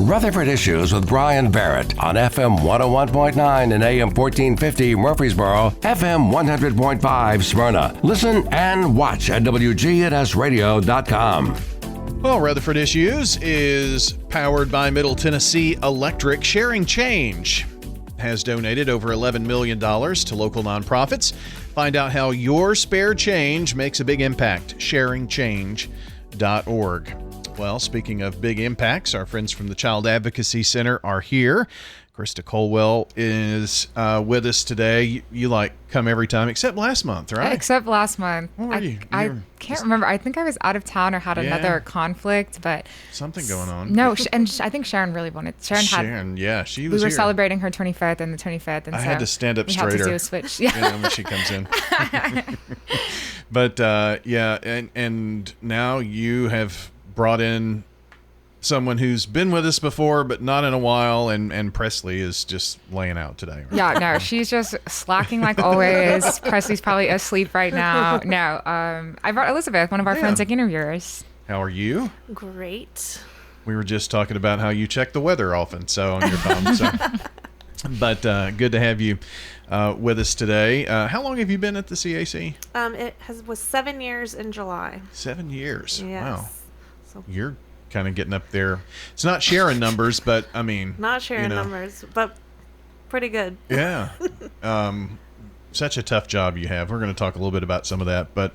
Rutherford Issues with Bryan Barrett on FM 101.9 and AM 1450 Murfreesboro, FM 100.5 Smyrna. Listen and watch at WGNSradio.com. Well, Rutherford Issues is powered by Middle Tennessee Electric. Sharing Change has donated over $11 million to local nonprofits. Find out how your spare change makes a big impact. SharingChange.org. Well, speaking of big impacts, our friends from the Child Advocacy Center are here. Karista Colwell is with us today. You like come every time, except last month, right? Except last month. Where were you? I can't remember. I think I was out of town or had another conflict, but something going on. No, and I think Sharon really wanted. Sharon, yeah, she was. We were here. celebrating her 25th and the 25th, and I so had to stand up straighter. We had to do a switch. Yeah, when she comes in. But and now you have brought in someone who's been with us before, but not in a while, and Presley is just laying out today. Right? Yeah, no, she's just slacking like always. Presley's probably asleep right now. No, I brought Elizabeth, one of our forensic interviewers. How are you? Great. We were just talking about how you check the weather often, so on your phone. So. But good to have you with us today. How long have you been at the CAC? It was 7 years in July. 7 years. Yes. Wow. So you're kind of getting up there. It's not sharing numbers, but I mean, not sharing numbers, but pretty good. Yeah. Such a tough job you have. We're going to talk a little bit about some of that, but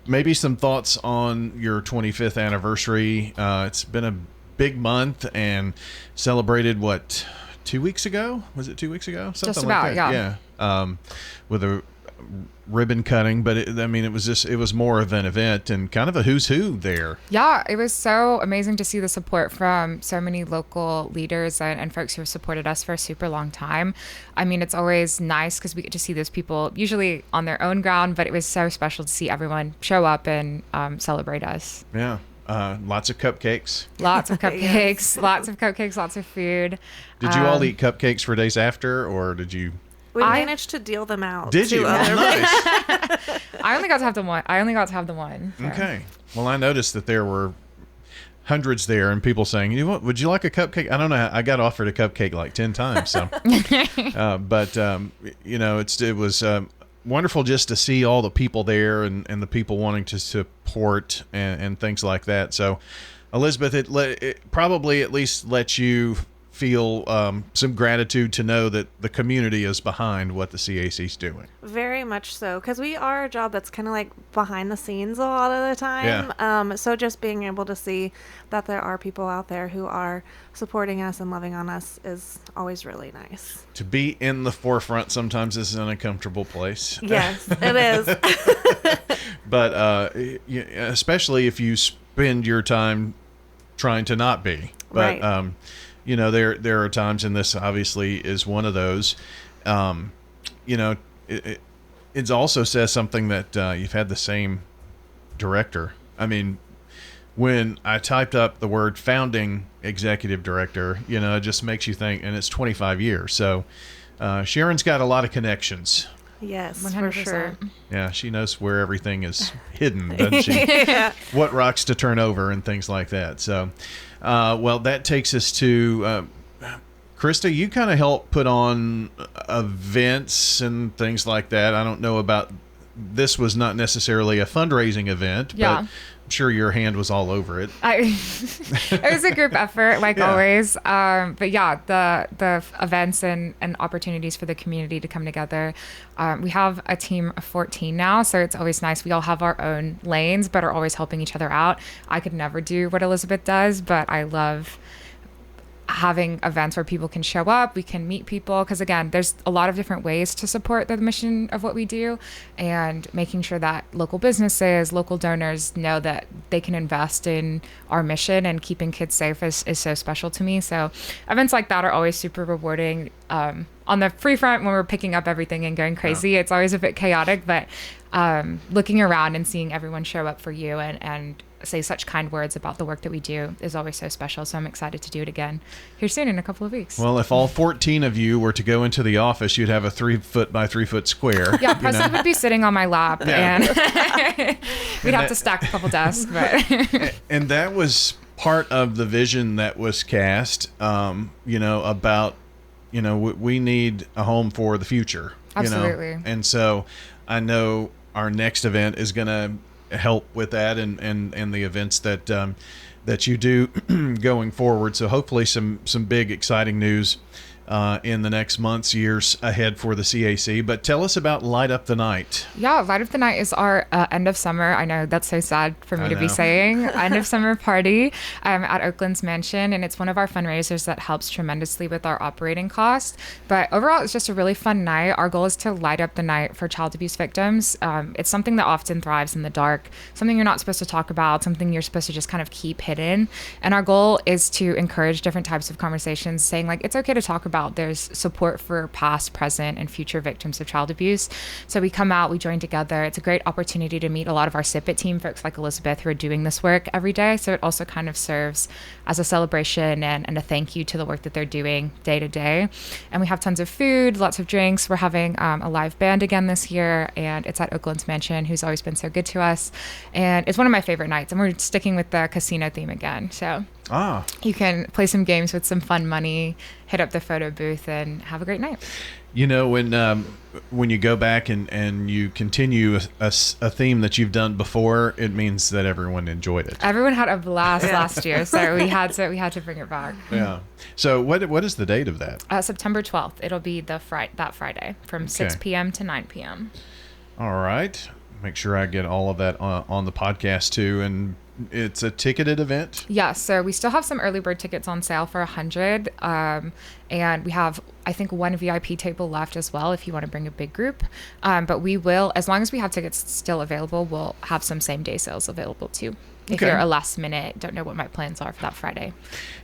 maybe some thoughts on your 25th anniversary. It's been a big month and celebrated 2 weeks ago? Was it 2 weeks ago? Something just about, like that. Yeah. With a ribbon cutting, but it was more of an event and kind of a who's who there. Yeah, it was so amazing to see the support from so many local leaders and folks who have supported us for a super long time. I mean, it's always nice because we get to see those people usually on their own ground, but it was so special to see everyone show up and celebrate us. Yeah. Lots of cupcakes. Lots of cupcakes, lots of cupcakes, lots of food. Did you all eat cupcakes for days after, or did you? We managed to deal them out. Did you? Other Nice. I only got to have the one. So. Okay. Well, I noticed that there were hundreds there and people saying, you know what, would you like a cupcake? I don't know. I got offered a cupcake like 10 times. So, but it was wonderful just to see all the people there and the people wanting to support and things like that. So, Elizabeth, it probably at least lets you feel some gratitude to know that the community is behind what the CAC is doing. Very much so, because we are a job that's kind of like behind the scenes a lot of the time. Yeah. So just being able to see that there are people out there who are supporting us and loving on us is always really nice. To be in the forefront sometimes is an uncomfortable place. Yes, it is. But especially if you spend your time trying to not be. But right. There are times, and this obviously is one of those. It also says something that you've had the same director. I mean, when I typed up the word founding executive director, it just makes you think, and it's 25 years. So Sharon's got a lot of connections. Yes, 100%. for sure. Yeah, she knows where everything is hidden, doesn't she? Yeah. What rocks to turn over and things like that. So, that takes us to Karista. You kind of help put on events and things like that. I don't know about this. Was not necessarily a fundraising event, but I'm sure your hand was all over it. It was a group effort, like always. But yeah, the events and opportunities for the community to come together. We have a team of 14 now, so it's always nice. We all have our own lanes, but are always helping each other out. I could never do what Elizabeth does, but I love having events where people can show up, we can meet people, because again, there's a lot of different ways to support the mission of what we do, and making sure that local businesses, local donors know that they can invest in our mission, and keeping kids safe is so special to me. So events like that are always super rewarding. On the free front, when we're picking up everything and going crazy, it's always a bit chaotic, but looking around and seeing everyone show up for you and say such kind words about the work that we do is always so special. So I'm excited to do it again here soon in a couple of weeks. Well, if all 14 of you were to go into the office, you'd have a 3-foot by 3-foot square. Yeah, Presley would be sitting on my lap, and we'd have to stack a couple desks. But and that was part of the vision that was cast, about, we need a home for the future. Absolutely. And so I know our next event is going to help with that and the events that you do going forward. So hopefully some big, exciting news in the next months, years ahead for the CAC. But tell us about Light Up the Night. Yeah, Light Up the Night is our end of summer. I know that's so sad for me to be saying. End of summer party at Oakland's Mansion. And it's one of our fundraisers that helps tremendously with our operating costs. But overall, it's just a really fun night. Our goal is to light up the night for child abuse victims. It's something that often thrives in the dark, something you're not supposed to talk about, something you're supposed to just kind of keep hidden. And our goal is to encourage different types of conversations, saying like, it's okay to talk about. There's support for past, present, and future victims of child abuse. So we come out, we join together. It's a great opportunity to meet a lot of our SIPIT team, folks like Elizabeth, who are doing this work every day. So it also kind of serves as a celebration and a thank you to the work that they're doing day to day. And we have tons of food, lots of drinks. We're having a live band again this year, and it's at Oakland's Mansion, who's always been so good to us. And it's one of my favorite nights. And we're sticking with the casino theme again. So you can play some games with some fun money, hit up the photo booth, and have a great night. When you go back and you continue a theme that you've done before, it means that everyone enjoyed it. Everyone had a blast last year, so we had to bring it back. Yeah. So what is the date of that? September 12th. It'll be that Friday from 6 p.m. to 9 p.m. All right. Make sure I get all of that on the podcast too. And it's a ticketed event? Yeah, so we still have some early bird tickets on sale for $100. And we have, I think, one VIP table left as well if you want to bring a big group. But we will, as long as we have tickets still available, we'll have some same day sales available too. If you're a last minute, don't know what my plans are for that Friday.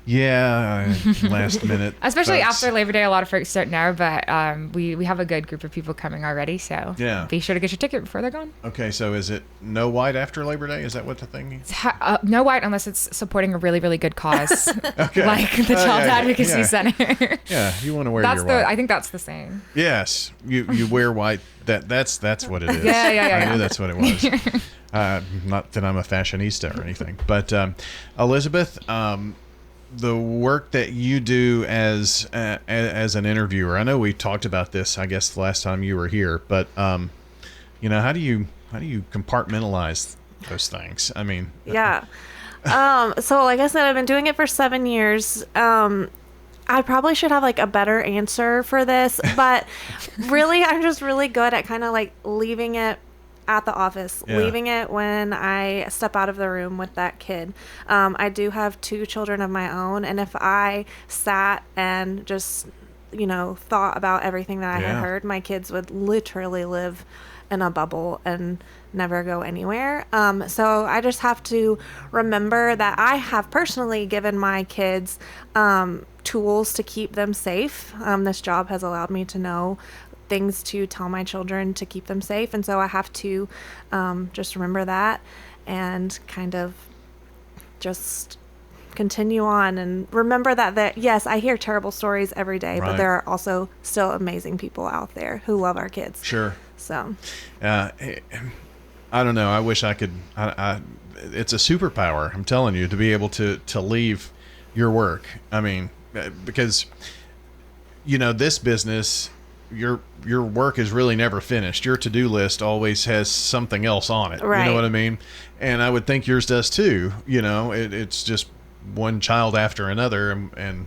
Yeah, last minute. Especially after Labor Day, a lot of folks don't know, but we have a good group of people coming already, so be sure to get your ticket before they're gone. Okay, so is it no white after Labor Day? Is that what the thing is? No white unless it's supporting a really, really good cause, like the Child Advocacy Center. Yeah, you want to wear your white. I think that's the same. Yes, you wear white. That's what it is. Yeah. I knew that's what it was. Not that I'm a fashionista or anything, but Elizabeth, the work that you do as an interviewer, I know we talked about this, I guess, the last time you were here, but how do you compartmentalize those things? I mean, so like I said, I've been doing it for 7 years. I probably should have like a better answer for this, but really, I'm just really good at kind of like leaving it at the office, leaving it when I step out of the room with that kid. I do have 2 children of my own, and if I sat and just, thought about everything that I had heard, my kids would literally live in a bubble and never go anywhere. So I just have to remember that I have personally given my kids tools to keep them safe. This job has allowed me to know things to tell my children to keep them safe, and so I have to just remember that and kind of just continue on and remember that yes, I hear terrible stories every day, but there are also still amazing people out there who love our kids. Sure. So I don't know, I wish I could. It's a superpower, I'm telling you, to be able to leave your work. I mean, because this business, your work is really never finished. Your to-do list always has something else on it. Right. You know what I mean? And I would think yours does too. It's just one child after another, and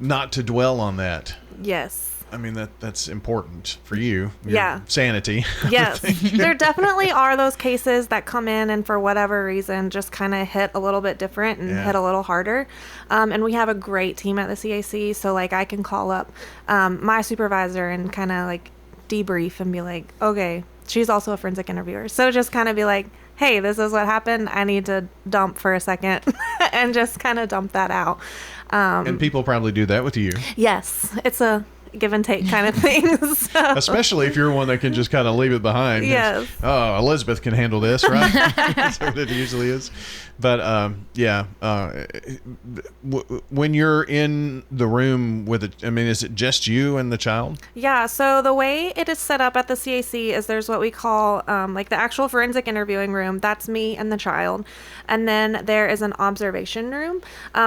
not to dwell on that. Yes. I mean, that's important for you. Your sanity. Yes. There definitely are those cases that come in and for whatever reason just kind of hit a little bit different and hit a little harder. And we have a great team at the CAC. So like I can call up my supervisor and kind of like debrief and be like, okay, she's also a forensic interviewer. So just kind of be like, hey, this is what happened. I need to dump for a second and just kind of dump that out. And people probably do that with you. Yes. give and take kind of things. So. Especially if you're one that can just kind of leave it behind. Yes. Oh, Elizabeth can handle this, right? That's what it usually is. But when you're in the room with it, I mean, is it just you and the child? Yeah. So the way it is set up at the CAC is there's what we call like the actual forensic interviewing room. That's me and the child. And then there is an observation room.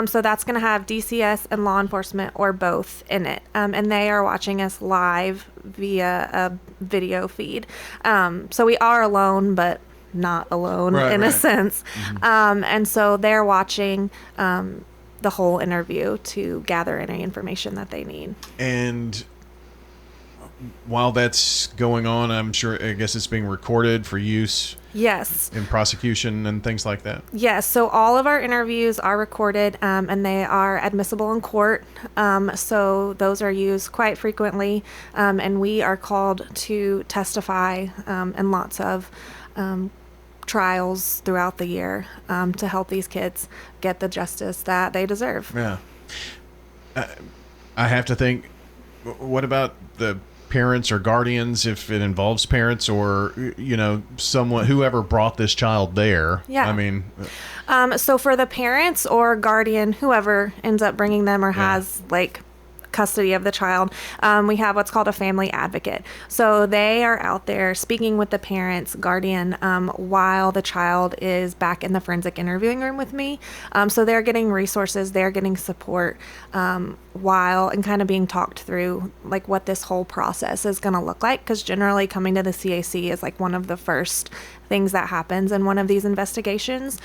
So that's going to have DCS and law enforcement or both in it. And they are watching us live via a video feed. So we are alone, but not alone in a sense. Mm-hmm. And so they're watching the whole interview to gather any information that they need. And while that's going on, I guess it's being recorded for use. Yes. In prosecution and things like that. Yes. So all of our interviews are recorded and they are admissible in court. So those are used quite frequently. And we are called to testify in lots of trials throughout the year to help these kids get the justice that they deserve. Yeah. I have to think, what about the parents or guardians, if it involves parents or, someone, whoever brought this child there? Yeah. I mean. So for the parents or guardian, whoever ends up bringing them or has custody of the child, we have what's called a family advocate. So they are out there speaking with the parents, guardian, while the child is back in the forensic interviewing room with me. So they're getting resources, they're getting support while and kind of being talked through what this whole process is going to look like, because generally coming to the CAC is one of the first things that happens in one of these investigations.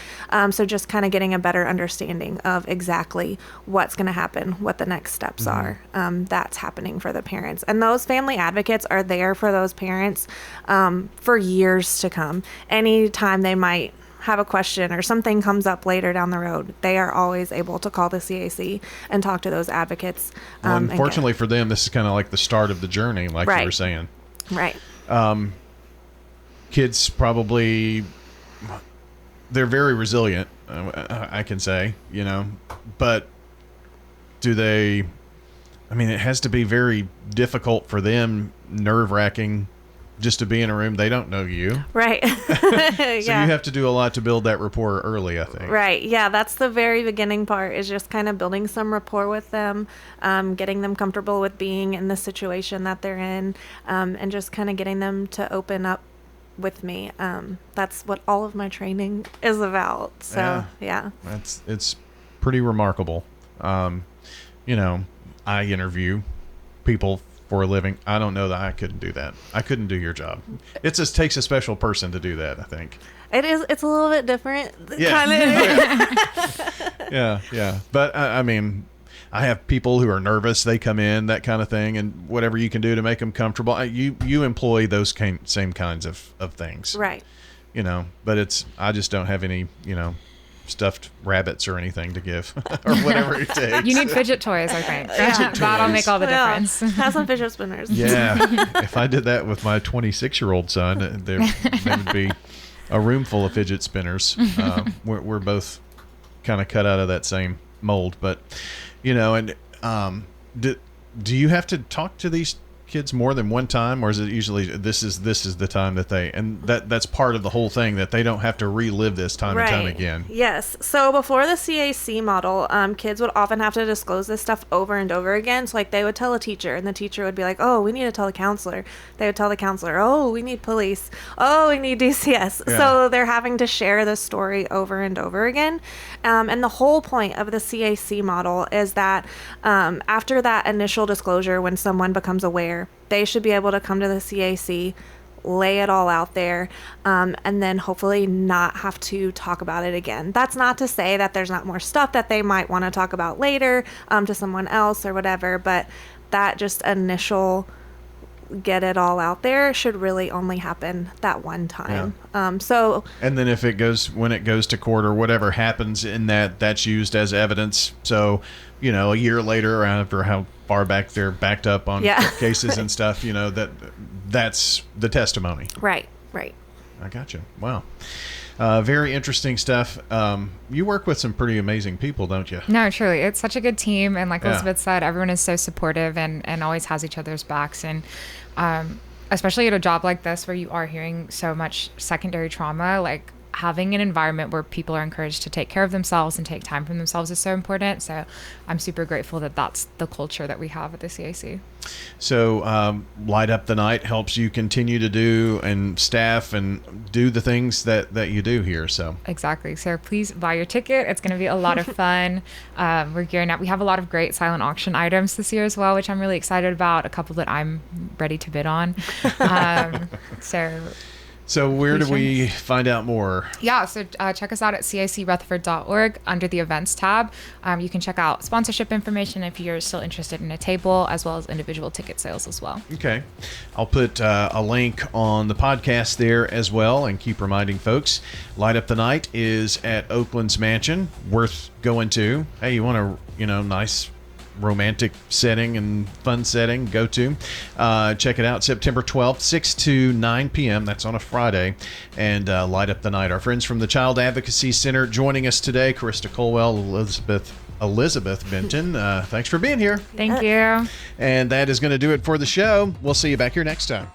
So just kind of getting a better understanding of exactly what's going to happen, what the next steps are that's happening for the parents. And those family advocates are there for those parents for years to come. Anytime they might have a question or something comes up later down the road, they are always able to call the CAC and talk to those advocates. Well, unfortunately for them, this is kind of like the start of the journey, you were saying. Right. Kids probably, they're very resilient, I can say, but do they, it has to be very difficult for them, nerve-wracking, just to be in a room. They don't know you. Right. So you have to do a lot to build that rapport early, I think. Right. Yeah, that's the very beginning part, is just kind of building some rapport with them, getting them comfortable with being in the situation that they're in, and just kind of getting them to open up with me. That's what all of my training is about. So yeah. It's pretty remarkable. I interview people for a living. I don't know that I couldn't do that. I couldn't do your job. It just takes a special person to do that, I think. It's a little bit different. Yeah. Yeah. But I have people who are nervous. They come in, that kind of thing, and whatever you can do to make them comfortable. You employ those same kinds of things. Right. But I just don't have any, stuffed rabbits or anything to give or whatever it takes. You need fidget toys, I think. That'll make all the difference. Have some fidget spinners. Yeah. If I did that with my 26-year-old son, there would be a room full of fidget spinners. We're both kind of cut out of that same mold, but do you have to talk to these kids more than one time, or is it usually this is the time that that's part of the whole thing, that they don't have to relive this time and time again? Yes. So before the CAC model, kids would often have to disclose this stuff over and over again. So they would tell a teacher, and the teacher would be like, "Oh, we need to tell the counselor." They would tell the counselor, "Oh, we need police. Oh, we need DCS." Yeah. So they're having to share the story over and over again. And the whole point of the CAC model is that after that initial disclosure, when someone becomes aware, they should be able to come to the CAC, lay it all out there, and then hopefully not have to talk about it again. That's not to say that there's not more stuff that they might want to talk about later to someone else or whatever, but that just initial get it all out there should really only happen that one time. Yeah. And then when it goes to court or whatever happens in that's used as evidence. So, a year later, after how far back they're backed up on cases and stuff, that's the testimony. Right. I gotcha. Wow. Very interesting stuff. You work with some pretty amazing people, don't you? No, truly. It's such a good team. And like Yeah. Elizabeth said, everyone is so supportive and always has each other's backs. And especially at a job like this where you are hearing so much secondary trauma, like having an environment where people are encouraged to take care of themselves and take time for themselves is so important. So I'm super grateful that that's the culture that we have at the CAC. So Light Up the Night helps you continue to do and staff and do the things that you do here. So Exactly. So please buy your ticket. It's going to be a lot of fun. We're gearing up. We have a lot of great silent auction items this year as well, which I'm really excited about. A couple that I'm ready to bid on. So where do we find out more? Yeah, so check us out at cacrutherford.org under the events tab. You can check out sponsorship information if you're still interested in a table, as well as individual ticket sales as well. Okay. I'll put a link on the podcast there as well, and keep reminding folks, Light Up the Night is at Oakland's Mansion, worth going to. Hey, you want a nice romantic setting and fun setting, go to check it out. September 12th, 6 to 9 p.m. That's on a Friday. And Light Up the Night. Our friends from the Child Advocacy Center joining us today, Karista Colwell, Elizabeth Benton. Thanks for being here. Thank you. And that is going to do it for the show. We'll see you back here next time.